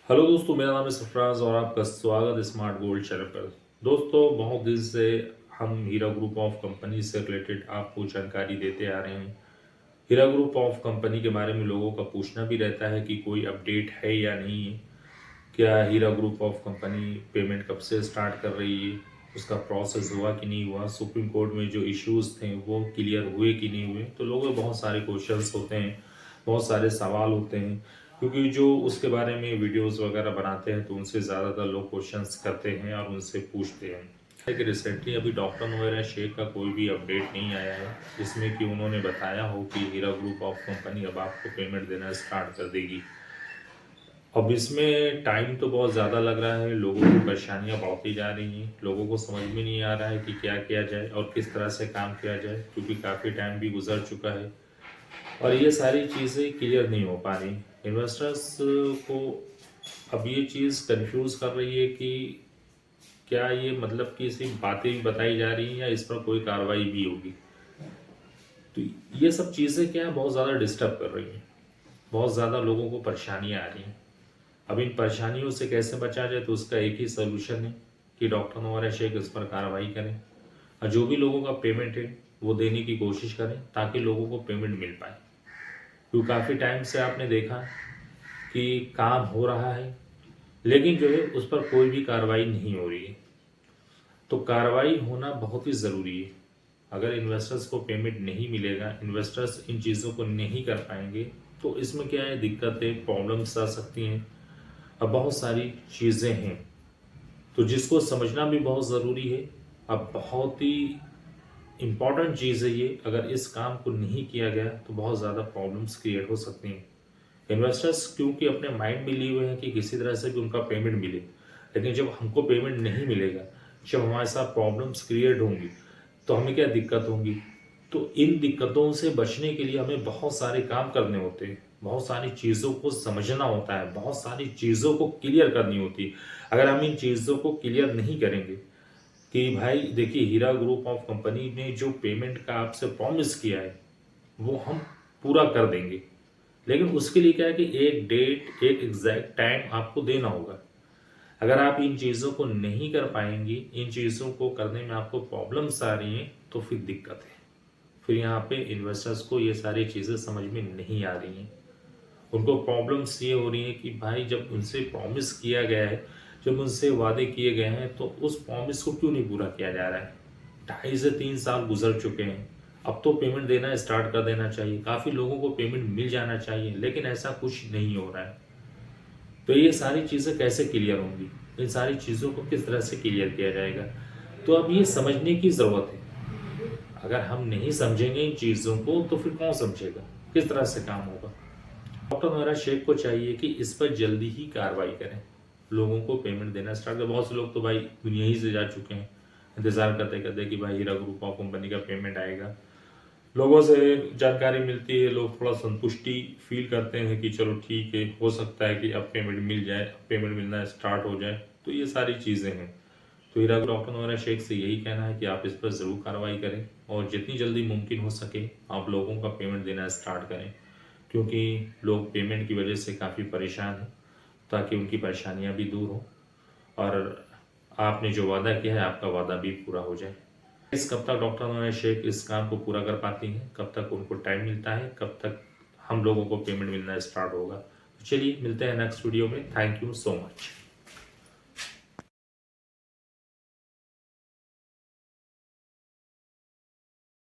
Hello दोस्तों, मेरा नाम है सरफराज और आपका स्वागत है स्मार्ट गोल्ड चैनल पर। दोस्तों, बहुत दिन से हम हीरा ग्रुप ऑफ कंपनी से रिलेटेड आपको जानकारी देते आ रहे हैं। हीरा ग्रुप ऑफ कंपनी के बारे में लोगों का पूछना भी रहता है कि कोई अपडेट है या नहीं है। क्या हीरा ग्रुप ऑफ कंपनी पेमेंट कब से स्टार्ट कर रही है, उसका प्रोसेस हुआ कि नहीं हुआ, सुप्रीम कोर्ट में जो इश्यूज थे वो क्लियर हुए कि नहीं हुए। तो लोगों के बहुत सारे क्वेश्चंस होते हैं, बहुत सारे सवाल होते हैं, क्योंकि जो उसके बारे में वीडियोस वगैरह बनाते हैं तो उनसे ज़्यादातर लोग क्वेश्चंस करते हैं और उनसे पूछते हैं। लेकिन रिसेंटली अभी डॉक्टर नोएरा शेख का कोई भी अपडेट नहीं आया है जिसमें कि उन्होंने बताया हो कि हीरा ग्रुप ऑफ कंपनी अब आपको पेमेंट देना स्टार्ट कर देगी। अब इसमें टाइम तो बहुत ज़्यादा लग रहा है, लोगों की परेशानियां बढ़ती जा रही हैं, लोगों को समझ में नहीं आ रहा है कि क्या किया जाए और किस तरह से काम किया जाए, क्योंकि काफ़ी टाइम भी गुजर चुका है और ये सारी चीज़ें क्लियर नहीं हो पा रही। इन्वेस्टर्स को अब ये चीज़ कंफ्यूज कर रही है कि क्या ये मतलब कि सिर्फ बातें ही बताई जा रही हैं या इस पर कोई कार्रवाई भी होगी। तो ये सब चीज़ें क्या है, बहुत ज़्यादा डिस्टर्ब कर रही हैं, बहुत ज़्यादा लोगों को परेशानियाँ आ रही हैं। अब इन परेशानियों से कैसे बचा जाए, तो उसका एक ही सोल्यूशन है कि डॉक्टर नोएरा शेख इस पर कार्रवाई करें और जो भी लोगों का पेमेंट है वो देने की कोशिश करें ताकि लोगों को पेमेंट मिल पाए। क्योंकि काफ़ी टाइम से आपने देखा कि काम हो रहा है लेकिन जो है उस पर कोई भी कार्रवाई नहीं हो रही है। तो कार्रवाई होना बहुत ही ज़रूरी है। अगर इन्वेस्टर्स को पेमेंट नहीं मिलेगा, इन्वेस्टर्स इन चीज़ों को नहीं कर पाएंगे, तो इसमें क्या है, दिक्कतें प्रॉब्लम्स आ सकती हैं। अब बहुत सारी चीज़ें हैं तो जिसको समझना भी बहुत ज़रूरी है। अब बहुत ही इम्पॉर्टेंट चीज़ है ये, अगर इस काम को नहीं किया गया तो बहुत ज़्यादा प्रॉब्लम्स क्रिएट हो सकती हैं। इन्वेस्टर्स क्योंकि अपने माइंड में लिए हुए हैं कि किसी तरह से भी उनका पेमेंट मिले, लेकिन जब हमको पेमेंट नहीं मिलेगा, जब हमारे साथ प्रॉब्लम्स क्रिएट होंगी तो हमें क्या दिक्कत होंगी। तो इन दिक्कतों से बचने के लिए हमें बहुत सारे काम करने होते हैं, बहुत सारी चीज़ों को समझना होता है, बहुत सारी चीज़ों को क्लियर करनी होती है। अगर हम इन चीज़ों को क्लियर नहीं करेंगे कि भाई देखिए, हीरा ग्रुप ऑफ कंपनी ने जो पेमेंट का आपसे प्रॉमिस किया है वो हम पूरा कर देंगे, लेकिन उसके लिए क्या है कि एक डेट, एक एग्जैक्ट टाइम आपको देना होगा। अगर आप इन चीज़ों को नहीं कर पाएंगी, इन चीज़ों को करने में आपको प्रॉब्लम्स आ रही हैं, तो फिर दिक्कत है। फिर यहाँ पे इन्वेस्टर्स को ये सारी चीज़ें समझ में नहीं आ रही हैं। उनको प्रॉब्लम्स ये हो रही है कि भाई जब उनसे प्रॉमिस किया गया है, जब उनसे वादे किए गए हैं, तो उस प्रॉमिस को क्यों नहीं पूरा किया जा रहा है। 2.5 से 3 साल गुजर चुके हैं, अब तो पेमेंट देना स्टार्ट कर देना चाहिए, काफ़ी लोगों को पेमेंट मिल जाना चाहिए, लेकिन ऐसा कुछ नहीं हो रहा है। तो ये सारी चीज़ें कैसे क्लियर होंगी, इन सारी चीज़ों को किस तरह से क्लियर किया जाएगा, तो अब ये समझने की ज़रूरत है। अगर हम नहीं समझेंगे इन चीज़ों को तो फिर कौन समझेगा, किस तरह से काम होगा। डॉक्टर नोएरा शेख को चाहिए कि इस पर जल्दी ही कार्रवाई करें, लोगों को पेमेंट देना स्टार्ट करें। बहुत से लोग तो भाई दुनिया ही से जा चुके हैं, इंतज़ार करते करते कि भाई हीरा ग्रुप ऑफ कंपनी का पेमेंट आएगा। लोगों से जानकारी मिलती है, लोग थोड़ा संतुष्टि फील करते हैं कि चलो ठीक है, हो सकता है कि अब पेमेंट मिल जाए, अब पेमेंट मिलना स्टार्ट हो जाए। तो ये सारी चीज़ें हैं। तो हीरा डॉक्टर नोएरा शेख से यही कहना है कि आप इस पर ज़रूर कार्रवाई करें और जितनी जल्दी मुमकिन हो सके आप लोगों का पेमेंट देना स्टार्ट करें, क्योंकि लोग पेमेंट की वजह से काफ़ी परेशान हैं, ताकि उनकी परेशानियां भी दूर हों और आपने जो वादा किया है आपका वादा भी पूरा हो जाए। इस कब तक डॉक्टर नोएरा शेख इस काम को पूरा कर पाती हैं, कब तक उनको टाइम मिलता है, कब तक हम लोगों को पेमेंट मिलना स्टार्ट होगा। तो चलिए मिलते हैं नेक्स्ट वीडियो में। Thank you so much.